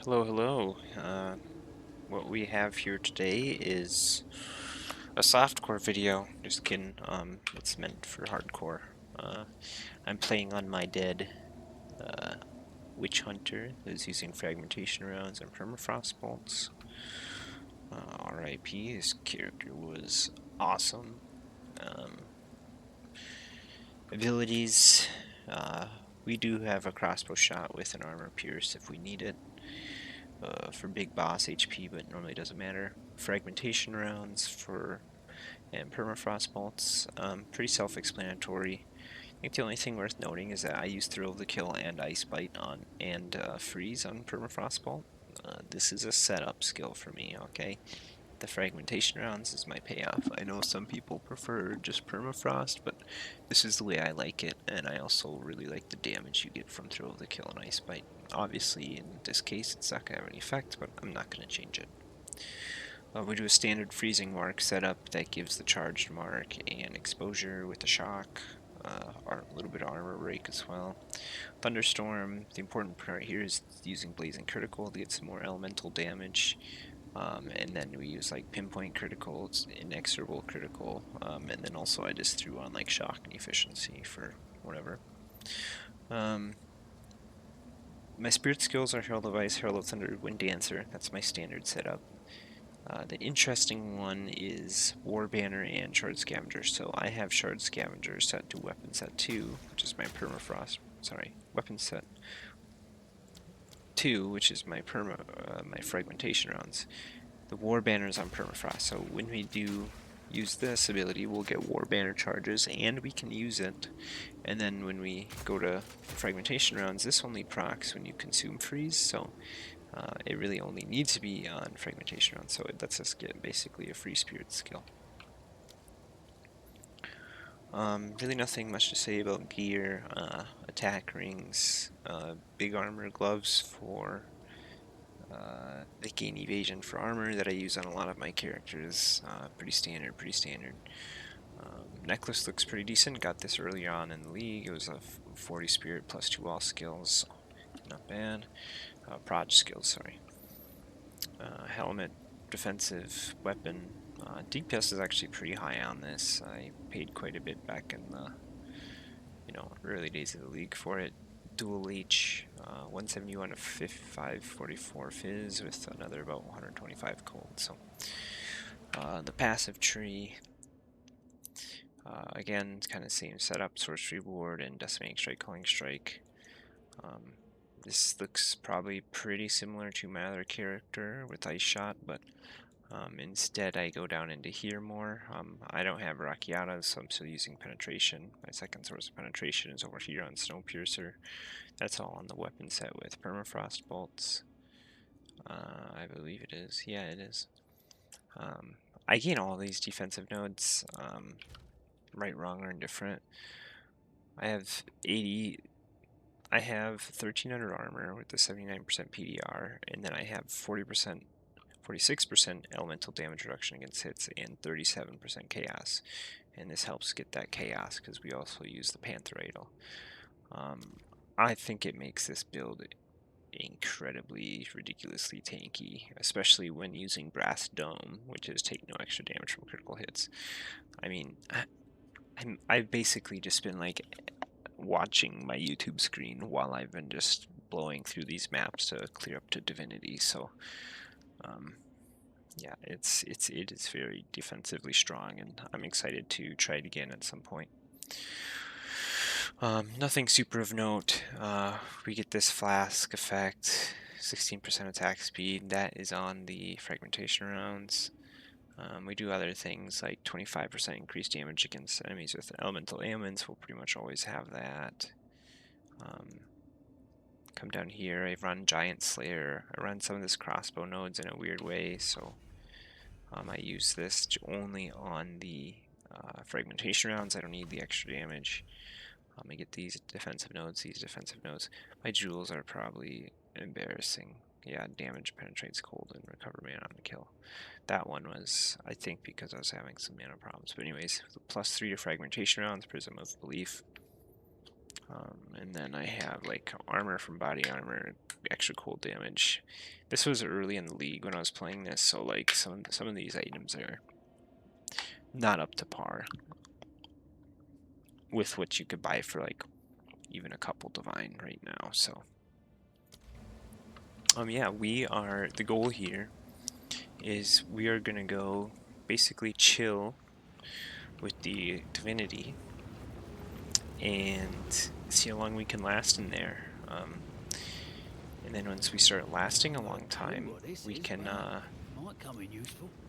Hello, hello. What we have here today is a softcore video. Just kidding. It's meant for hardcore. I'm playing on my dead uh, witch hunter that's using fragmentation rounds and permafrost bolts. RIP. This character was awesome. Um, Abilities. Uh, we do have a crossbow shot with an armor pierce if we need it. For big boss HP, but normally doesn't matter. Fragmentation rounds for and permafrost bolts. Pretty self-explanatory. I think the only thing worth noting is that I use Thrill of the Kill and Ice Bite on and Freeze on permafrost bolt. This is a setup skill for me. Okay, the fragmentation rounds is my payoff. I know some people prefer just permafrost, but this is the way I like it, and I also really like the damage you get from Thrill of the Kill and Ice Bite. Obviously, in this case, it's not going to have any effect, but I'm not going to change it. We do a standard freezing mark setup that gives the charged mark and exposure with the shock, a little bit of armor rake as well. Thunderstorm, the important part here is using blazing critical to get some more elemental damage. And then we use like pinpoint critical, inexorable critical, and then also I just threw on like shock and efficiency for whatever. My spirit skills are Herald of Ice, Herald of Thunder, Wind Dancer. That's my standard setup. The interesting one is War Banner and Shard Scavenger. So I have Shard Scavenger set to Weapon Set 2, which is my permafrost. Sorry, Weapon Set 2, which is my my fragmentation rounds. The War Banner is on permafrost. So when we do use this ability, we'll get War Banner charges, and we can use it. And then when we go to fragmentation rounds, this only procs when you consume freeze. So it really only needs to be on fragmentation rounds, so it lets us get basically a free spirit skill. Really nothing much to say about gear. Attack rings, big armor gloves for that gain evasion for armor that I use on a lot of my characters. Pretty standard, pretty standard. Necklace looks pretty decent. Got this early on in the league. It was a 40 spirit plus 2 all skills. Not bad. Prod skills, sorry. Helmet, defensive, weapon. DPS is actually pretty high on this. I paid quite a bit back in the early days of the league for it. Dual H, 171 of 544 fizz with another about 125 cold. So the passive tree, again, kind of same setup: sorcery ward and decimating strike, culling strike. This looks probably pretty similar to my other character with Ice Shot, but instead I go down into here more. I don't have RotA, so I'm still using penetration. My second source of penetration is over here on Snowpiercer. That's all on the weapon set with permafrost bolts. I believe it is. Yeah, it is. I gain all these defensive nodes, right, wrong, or indifferent. I have 1300 armor with the 79% PDR, and then I have 46% elemental damage reduction against hits and 37% chaos. And this helps get that chaos because we also use the Panther Idol. I think it makes this build incredibly, ridiculously tanky, especially when using Brass Dome, which is take no extra damage from critical hits. I mean, I've basically just been like watching my YouTube screen while I've been just blowing through these maps to clear up to Divinity. So, yeah, it is very defensively strong, and I'm excited to try it again at some point. Nothing super of note. We get this Flask effect, 16% attack speed. That is on the fragmentation rounds. We do other things like 25% increased damage against enemies with elemental ailments. We'll pretty much always have that. Come down here. I run Giant Slayer. I run some of this crossbow nodes in a weird way, so I use this only on the fragmentation rounds. I don't need the extra damage. I get these defensive nodes, My jewels are probably embarrassing. Yeah, damage penetrates cold and recover mana on the kill. That one was, I think, because I was having some mana problems. But anyways, +3 to fragmentation rounds, Prism of Belief. And then I have like armor from body armor, extra cold damage. This was early in the league when I was playing this, so like some of these items are not up to par with what you could buy for like even a couple divine right now. So yeah, the goal here is we are gonna go basically chill with the divinity and see how long we can last in there. And then once we start lasting a long time, we can,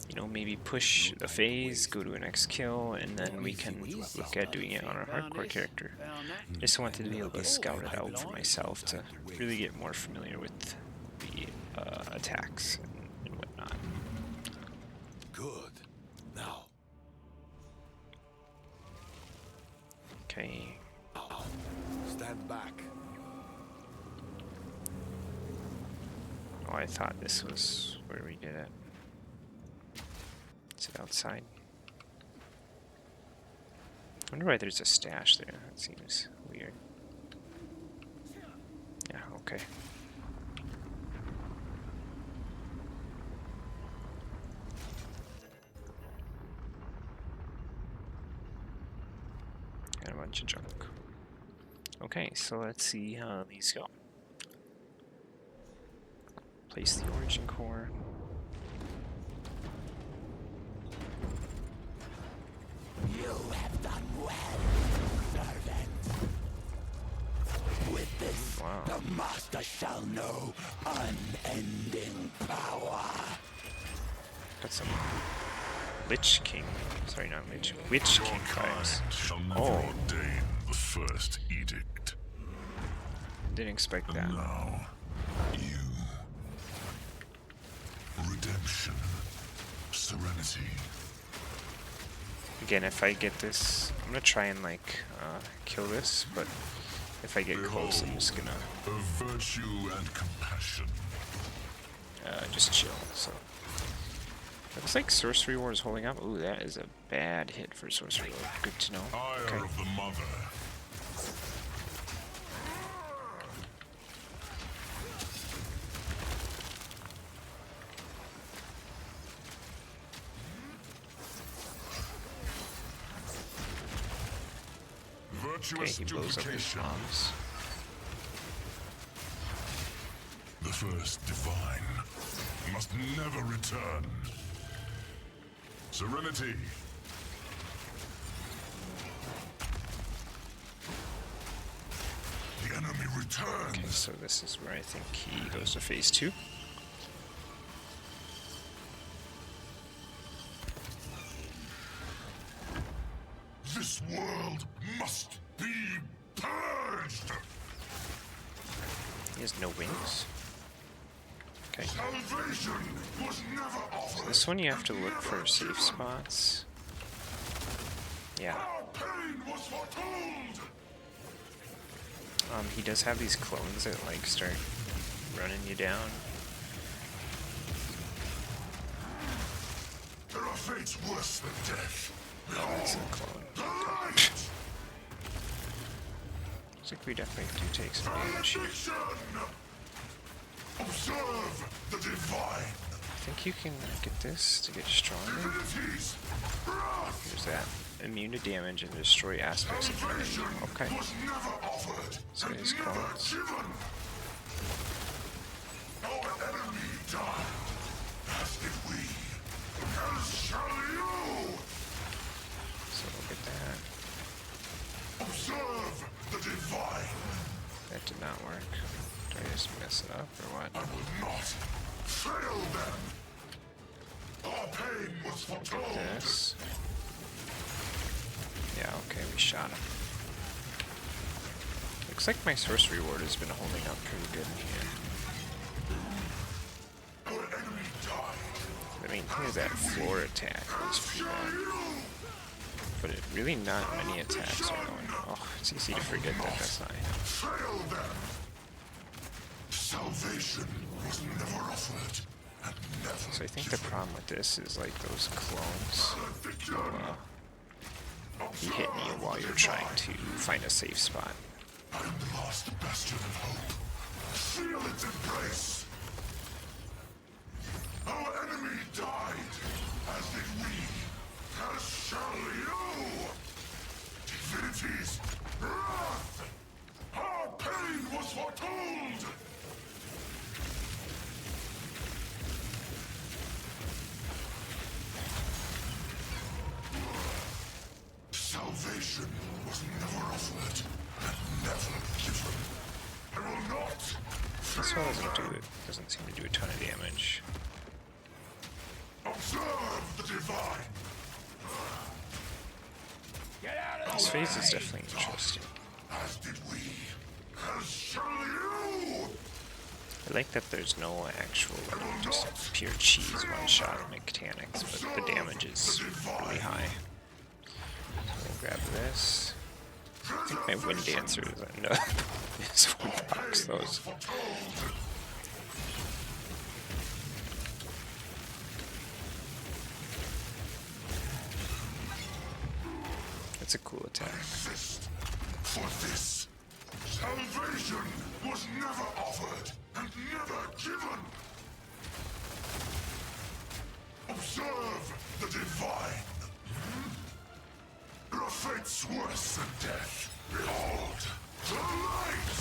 you know, maybe push a phase, go to an X kill, and then we can look at doing it on our hardcore character. I just wanted to be able to scout it out for myself to really get more familiar with the attacks and whatnot. Good. Now. Okay. Stand back. Oh, I thought this was where we did it. Is it outside? I wonder why there's a stash there. That seems weird. Yeah, okay. Got a bunch of junk. Okay, so let's see how these go. Place the origin core. You have done well, servant. With this, Wow. the master shall know unending power. Got some Lich King. Sorry, not Lich. Witch King vibes. Shall never Oh, ordain the first edict. didn't expect that. And now, you. Redemption. Serenity. Again, if I get this, I'm gonna try and like kill this, but if I get close, I'm just gonna Of virtue and compassion. just chill. So looks like Sorcery Ward is holding up. Ooh, that is a bad hit for Sorcery Ward. Good to know. Ire Okay. of the Mother. Okay, Virtuous he blows up his duplication. bombs. The first divine must never return. Serenity. The enemy returns. Okay, so this is where I think he goes to phase 2. This world must be purged. He has no wings. Okay. Salvation was never offered. This one you have to look for safe spots. Yeah. Our pain was foretold. He does have these clones that like start running you down. There are fates worse than death. That's a clone. The light. Looks like we definitely do take some damage here. Addiction. Observe the divine. I think you can get this to get stronger. Divinity's wrath. There's that. Immune to damage and destroy aspects of the enemy. Salvation Okay. was never offered. So and his never clones. given. Our enemy died. As did we. As shall you. So we'll get that. Observe the divine. That did not work. Did I just mess it up or what? I will not fail them. Our pain was foretold. This. Yeah, okay, we shot him. Looks like my Sorcery Ward has been holding up pretty good here. Our enemy died. I mean, here's that floor attack was pretty bad. But really not many attacks are going. Oh, it's easy to forget that that's not him. Fail them. Salvation was never offered and never. So I think the problem with this is like those clones will be hitting you while you're trying to find a safe spot. I'm the last bastion of hope. Feel its embrace. Our enemy died, as did we, as shall you. Divinity's wrath. Our pain was foretold. Salvation was never offered and never given. I will not. This one doesn't seem to do a ton of damage. Observe the divine. This phase is definitely interesting. As did we. As shall you. I like that there's no actual, like, just pure cheese one-shot mechanics, but the damage is really high. So we'll grab this. I think my Wind Dancer is enough. This one blocks those. It's a cool attack. For this, salvation was never offered and never given. Observe the divine. Your fate's worse than death. Behold, the light.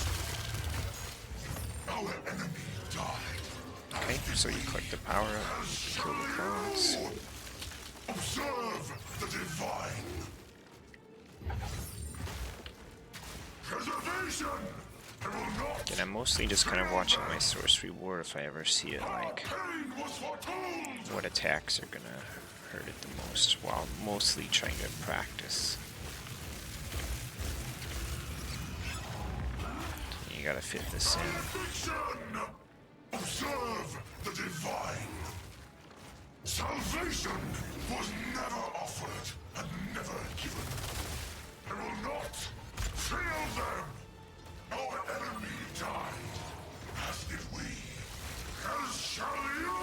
Our enemy died. Okay, so you collect the power up, kill the clones. Observe the divine. Preservation. I will not. And I'm mostly just kind of watching my sorcery war if I ever see it, like, Pain was foretold. what attacks are gonna hurt it the most, while mostly trying to practice. You gotta fit this in. Fiction. Observe the divine. Salvation was never offered and never given. I will not fail them. Our enemy died, as did we. As shall you.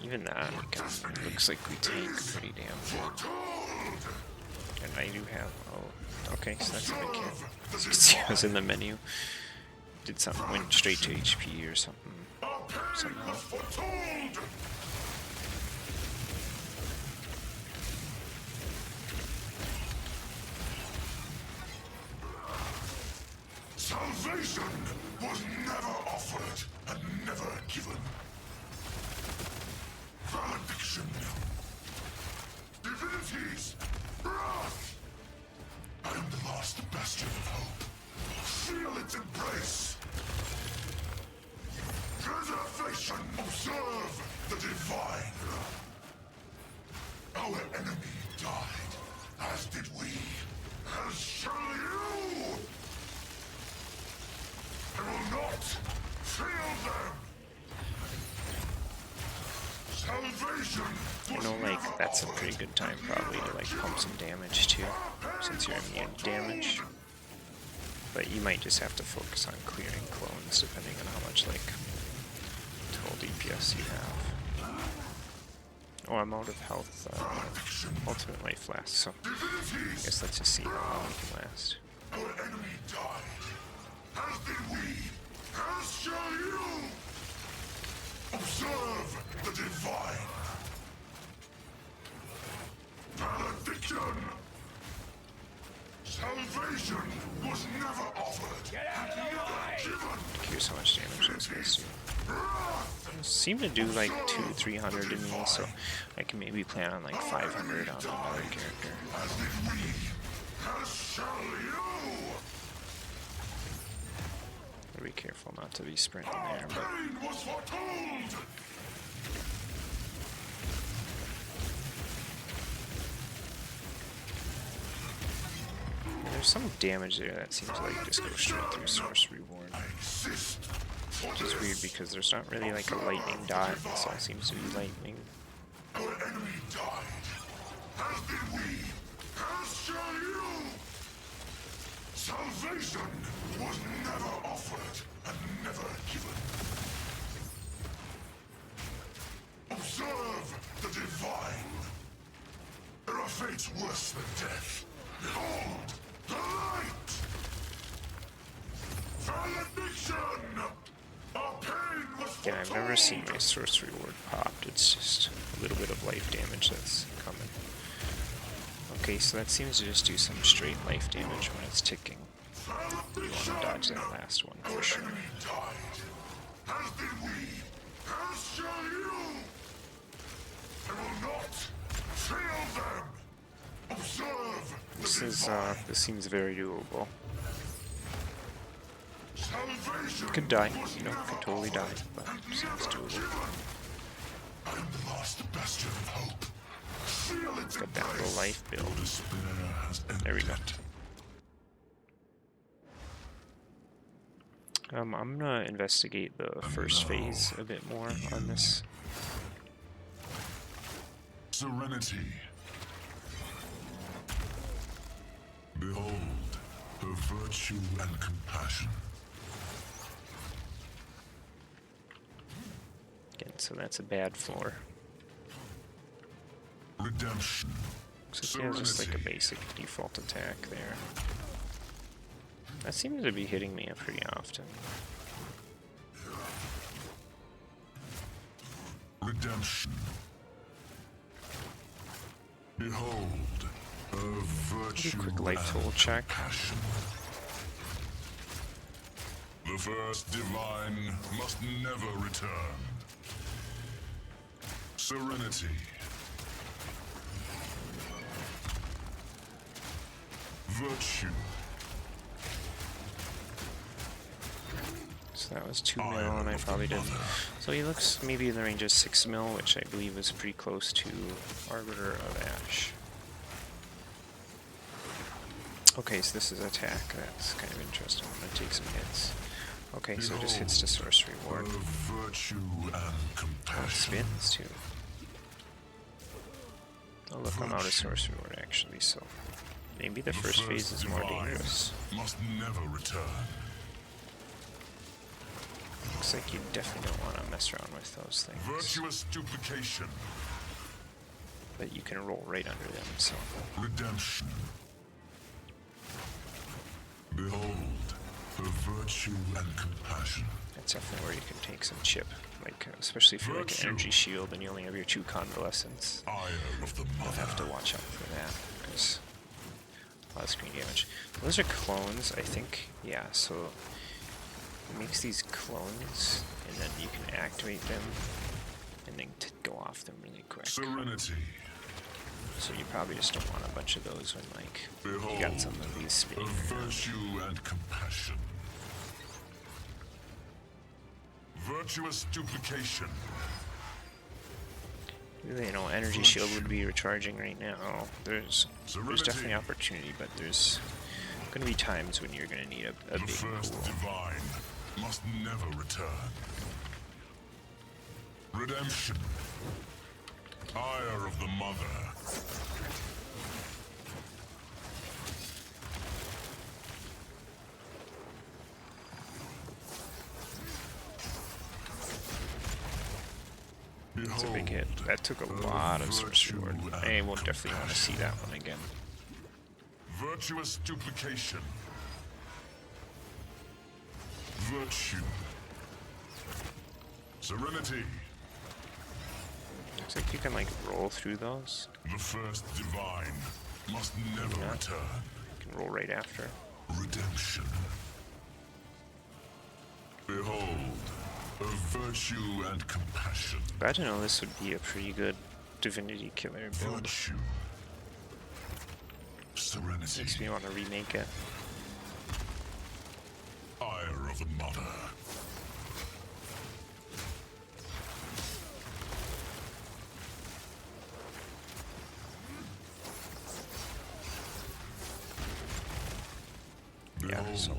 Even that, it looks like we take pretty damn good. Foretold. And I do have, oh, okay, so that's a big hit. As you can see, I was in the menu. Did something, went straight to HP or something, Our pain somehow. was foretold. Salvation was never offered and never given. Valediction. Divinities. Wrath. I am the last bastion of hope. Feel its embrace. Preservation. Observe the divine. Our enemy died, as did we. As shall you. I will not fail them. Salvation You was know, like, never that's a offered pretty good time and probably to, never like, given. pump some damage too, since you're immune to damage. But you might just have to focus on clearing clones depending on how much, like, total DPS you have. Oh, I'm out of health, ultimate life Flask, so I guess let's just see how long we can last. Our enemy died, as did we, as shall you. Observe the divine. Valediction. Salvation was never offered and never given. Curious how much damage those guys do. Seem to do like 200-300 to me, so I can maybe plan on like 500 on another character. As did we, as shall you. Gotta be careful not to be sprinting there, but Pain was foretold. there's some damage there that seems to like just go straight through Sorcery Ward. Exist. Which is weird because there's not really like a lightning dot, this all seems to be lightning. Our enemy died, as did we, as shall you. Salvation was never offered and never given. Observe the divine. There are fates worse than death. Behold, the light. Yeah, I've never seen my sorcery ward popped. It's just a little bit of life damage that's coming. Okay, so that seems to just do some straight life damage when it's ticking. You want to dodge that last one for sure. Enemy died, as did we, as shall you! I will not fail them! Observe the This seems very doable. salvation Could die, was you know, never could totally die, offered but and seems never doable. given. I am the last bastion of hope. Seal it Got that low life build. Despair has ended. There we go. I'm gonna investigate the first phase a bit more on this. Serenity. Behold, her virtue and compassion. Again, so that's a bad floor. Redemption. Looks like he has just like a basic default attack there. That seems to be hitting me pretty often. Redemption. Behold, a virtue Quick life total and check. passion. The first divine must never return. Serenity. Virtue. So that was 2 mil, and I probably didn't. So he looks maybe in the range of 6 mil, which I believe is pretty close to Arbiter of Ash. Okay, so this is attack. That's kind of interesting. I'm gonna take some hits. Okay, so it just hits the sorcery ward. Virtue and Oh, it compassion. spins too. Oh look, I'm out of sorcery ward actually, so maybe the first phase is more divine dangerous. Must never return. Looks like you definitely don't want to mess around with those things. Virtuous duplication. But you can roll right under them, so. Redemption. Behold, her virtue and compassion. That's definitely where you can take some chip. Like, especially if you're like an energy shield and you only have your 2 convalescents. Ire of the You'll have to mother. watch out for that, because a lot of screen damage. Those are clones, I think. Yeah, so it makes these clones, and then you can activate them, and then go off them really quick. Serenity. So you probably just don't want a bunch of those when, like, Behold, you got some of these a spinning. virtue and compassion. Virtuous duplication. You know, energy shield would be recharging right now. There's definitely opportunity, but there's gonna be times when you're gonna need a The big first pool. divine must never return. Redemption. Ire of the mother. It's a big hit. That took a lot of sorcery ward. I will definitely want to see that one again. Virtuous duplication. Virtue. Serenity. Looks like you can like roll through those. The first divine must never Yeah. return. You can roll right after. Redemption. Behold, a virtue and compassion. Glad to know this would be a pretty good divinity killer build. Virtue. Serenity. Makes me want to remake it. Ire of the mother. Yeah, so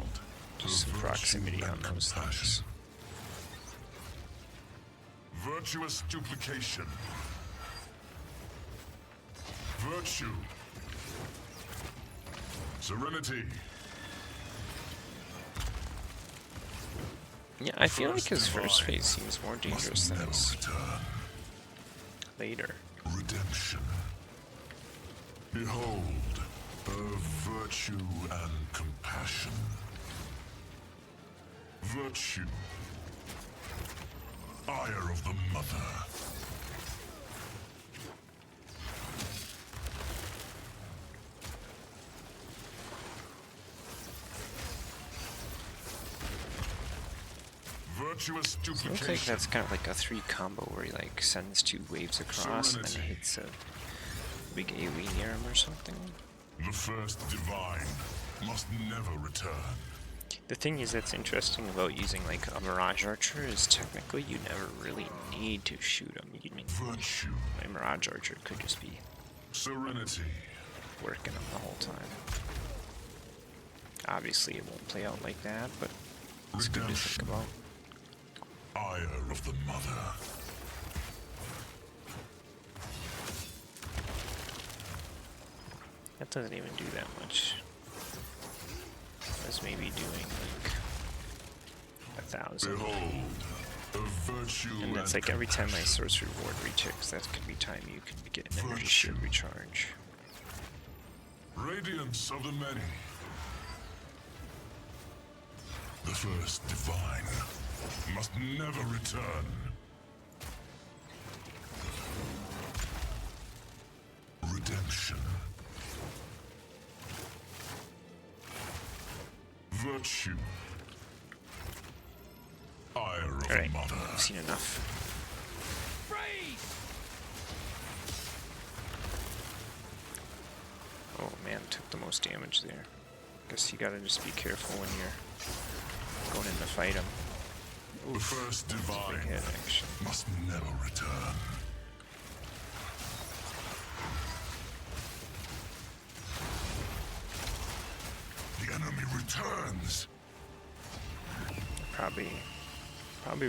just some proximity on those things. Virtuous duplication. Virtue. Serenity. Yeah, I feel like his first phase seems more dangerous Must than never his return. later. Redemption. Behold, a virtue and compassion. Virtue. Ire of the Mother. Virtuous duplication. Looks like that's kind of like a 3 combo where he like sends 2 waves across and then hits a big AoE near him or something. The first divine must never return. The thing is that's interesting about using like a Mirage Archer is technically you never really need to shoot him. You mean Virtue. a Mirage Archer could just be Serenity. working him the whole time. Obviously it won't play out like that, but it's good to think about. Ire of the Mother. That doesn't even do that much. That's maybe doing like 1,000. Behold, a virtue And that's like every time my sorcery ward rechecks, that could be time you can get an energy shield recharge. Radiance of the many. The first divine must never return. Redemption. Virtue. Ire of the Alright, Mother. I've seen enough. Oh man, took the most damage there. Guess you gotta just be careful when you're going in to fight him. The first divine Big hit, actually. must never return. The enemy returns. Probably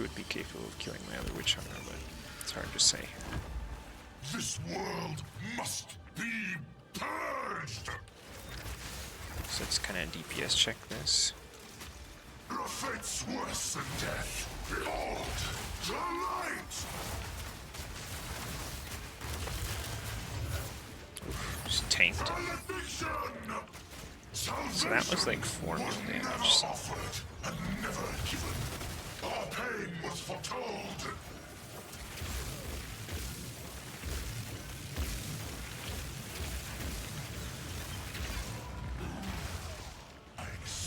would be capable of killing my other witch hunter, but it's hard to say. This world must be purged. So it's kind of DPS check this. Your fate's worse than death. Behold, the light. Oof, just tanked it. Malediction. So that was like 4 mil damage. So Offered and never given. Our pain was foretold.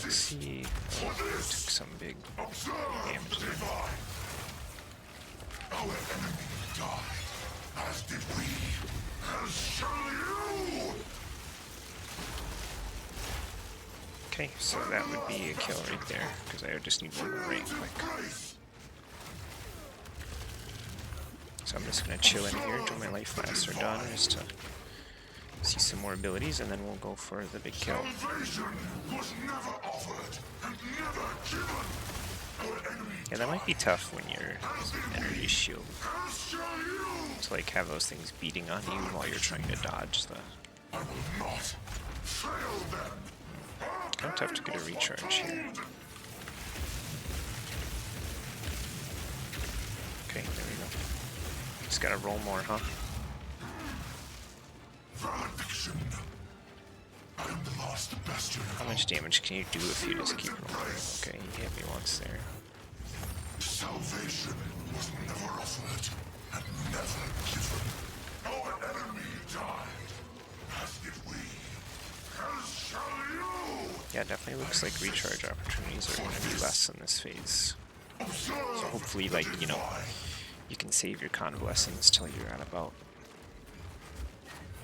let's see. Oh, took some big damage there. Divine. Our enemy died, as did we. As shall you. Okay, so that would be a kill right there, because I just need one more rank quick. So I'm just gonna chill in here until my life flasks are done, just to see some more abilities, and then we'll go for the big kill. Evasion was never offered and never given. Our enemy Yeah, that might be tough when you're energy shield, as shall you. to like have those things beating on you while you're trying to dodge the... I will not fail them. Kind of tough to get a recharge here. Okay, there we go. Just gotta roll more, huh? Valediction. I am the last bastion. How much damage can you do if you just keep rolling? Okay, he hit me once there. Salvation was never offered and never given. Our enemy died, as did we. As shall you. Yeah, definitely looks like recharge opportunities are going to be less in this phase. So hopefully, like, you know, you can save your convalescence till you're at about,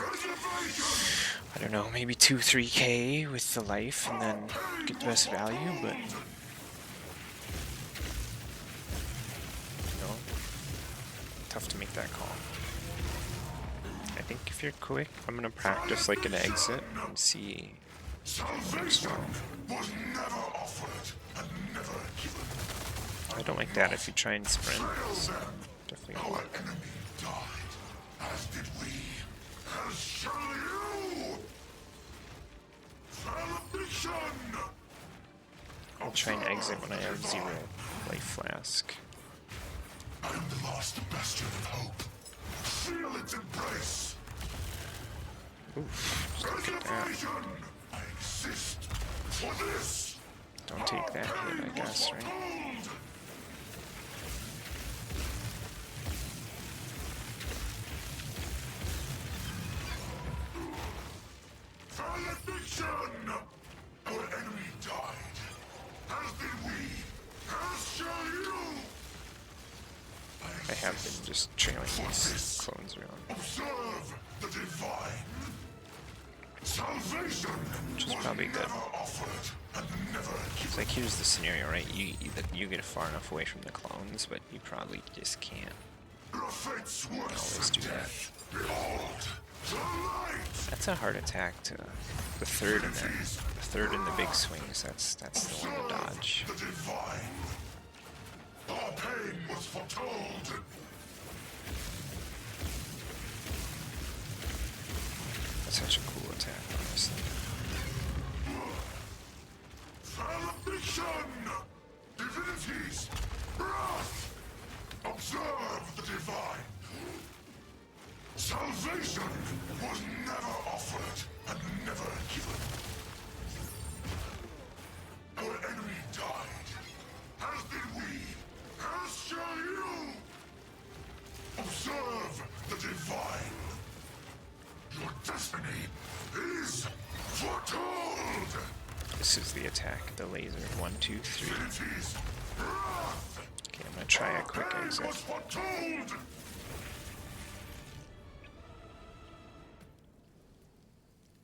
I don't know, maybe 2-3k with the life and then get the best value, but, you know, tough to make that call. I think if you're quick, I'm going to practice like an exit and see if it works well. Was never offered and never given. I don't like that if you try and sprint. It's definitely a Our walk. enemy died, as did we. As shall you. Valediction. I'll try and exit when I have 0 life flask. I am the last bastion of hope. Feel its embrace. Oof, just look at that. Evasion. I exist for this. Don't take that hit, I guess, right? Salvation! Our enemy died, as did we, as shall you! I have been just trailing these clones around. Observe the divine. Salvation Which is probably good. never offered and never It's given. like, here's the scenario, right? You get far enough away from the clones, but you probably just can't Your fate's always worse do than that. death. Behold, the light! That's a hard attack to the third and the big swings. That's the one to dodge. The divine. Our pain was foretold. That's such a cool attack, honestly. Ablution! Divinities! Wrath! Observe the divine! Salvation was never offered and never given. Our enemy died, as did we, as shall you! Observe the divine! Your destiny is foretold! This is the attack, the laser. 1, 2, 3. Divinities! Wrath! Okay, I'm gonna try a quick Pain exit. was foretold!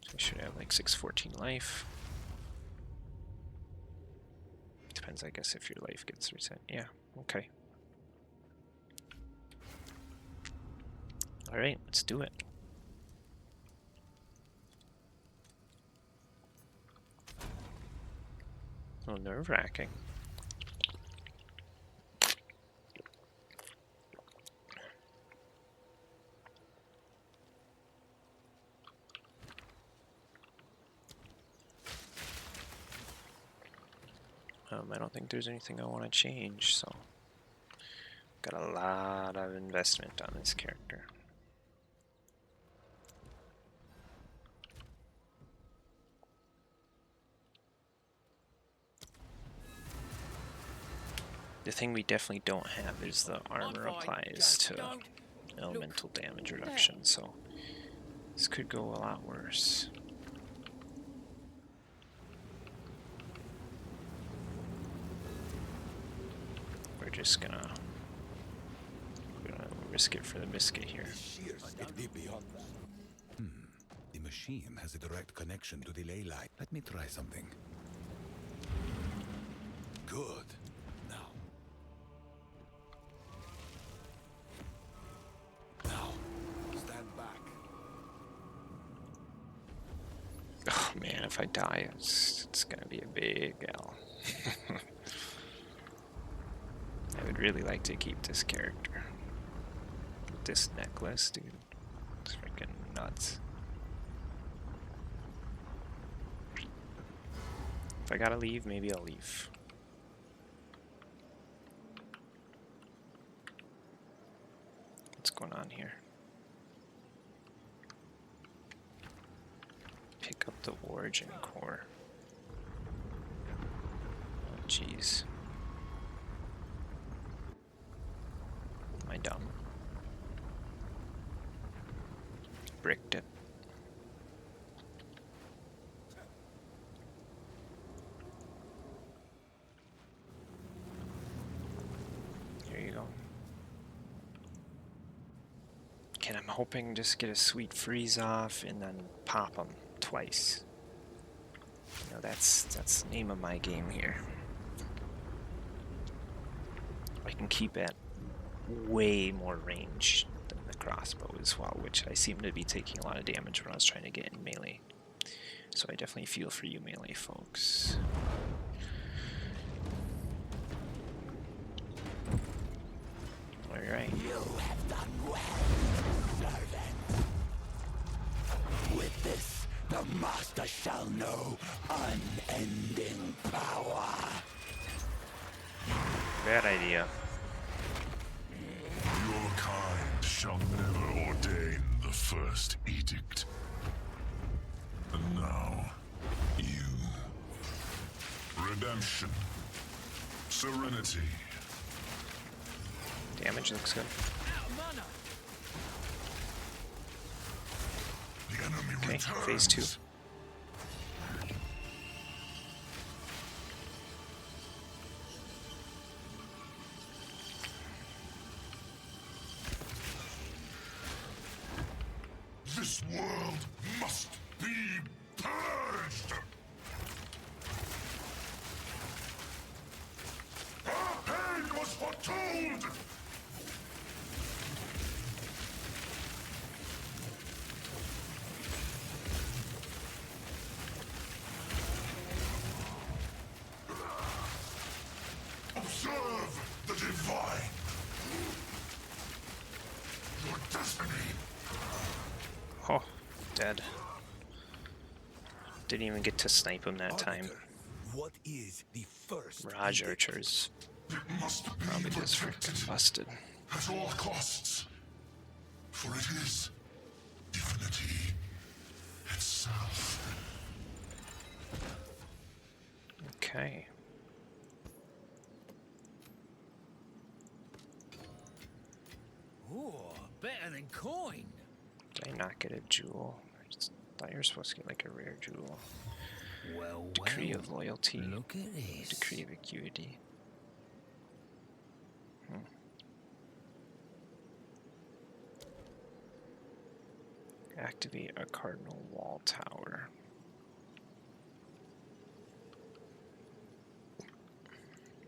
I should have like 614 life. Depends, I guess, if your life gets reset. Yeah, okay. Alright, let's do it. A little nerve-wracking. I don't think there's anything I want to change, so got a lot of investment on this character. The thing we definitely don't have is the armor applies to elemental damage reduction, so this could go a lot worse. We're just gonna risk it for the biscuit here. It be beyond that. The machine has a direct connection to the ley line. Let me try something. Good. Now. Now. Stand back. Oh man, if I die, it's gonna be a big L. I would really like to keep this character. This necklace, dude. It's freaking nuts. If I gotta leave, maybe I'll leave. What's going on here? Pick up the origin core. Oh jeez. Am I dumb? Bricked it. There you go. Okay, I'm hoping just get a sweet freeze off and then pop them twice. You know, that's the name of my game here. I can keep at way more range than the crossbow as well, which I seem to be taking a lot of damage when I was trying to get in melee. So I definitely feel for you melee folks. Alright. You have done well, servant. With this, the master shall know unending power. Bad idea. Your kind shall never ordain the first edict. And now, you. Redemption. Serenity. Damage looks good. The enemy Okay, returns. phase 2. world must be purged! Our pain was foretold! Observe the divine! Your destiny! Oh, dead. Didn't even get to snipe him that time. Arbiter, what is the first Mirage edict? Archers It must be probably just protected freaking busted. at all costs. For it is divinity itself. Okay. Ooh, better than coin. Did I not get a jewel? I just thought you were supposed to get like a rare jewel. Well, Decree well. of Loyalty. Look at this. Decree of Acuity. Activate a Cardinal Wall Tower.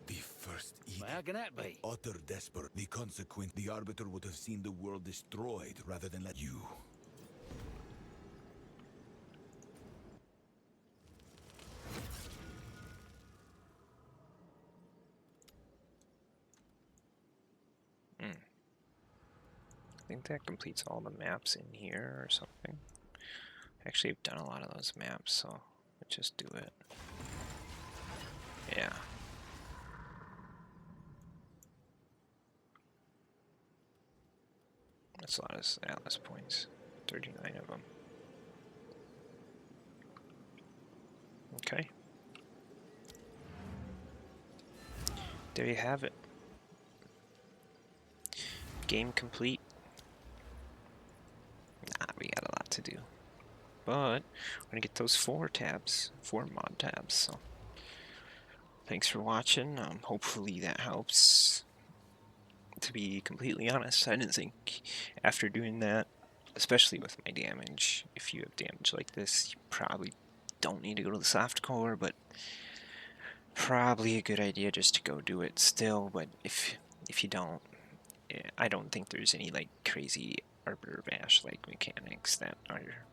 The first edict. How can that be? Utter desperate. The consequence, the Arbiter would have seen the world destroyed rather than let you. I think that completes all the maps in here or something. Actually, I've done a lot of those maps, so let's just do it. Yeah. That's a lot of Atlas points. 39 of them. Okay. There you have it. Game complete. Nah, we got a lot to do. But we're gonna get those 4 mod tabs, so thanks for watching. Hopefully that helps. To be completely honest, I didn't think after doing that, especially with my damage, if you have damage like this, you probably don't need to go to the softcore, but probably a good idea just to go do it still. But if you don't, I don't think there's any like crazy Arbiter of Ash like mechanics that are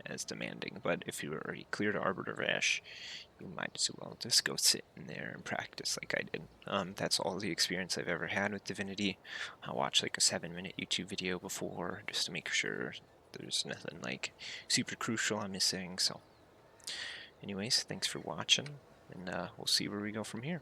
as demanding. But if you already cleared Arbiter of Ash, you might as well just go sit in there and practice like I did. That's all the experience I've ever had with Divinity. I'll watch like a 7-minute YouTube video before just to make sure there's nothing like super crucial I'm missing. So anyways, thanks for watching, and we'll see where we go from here.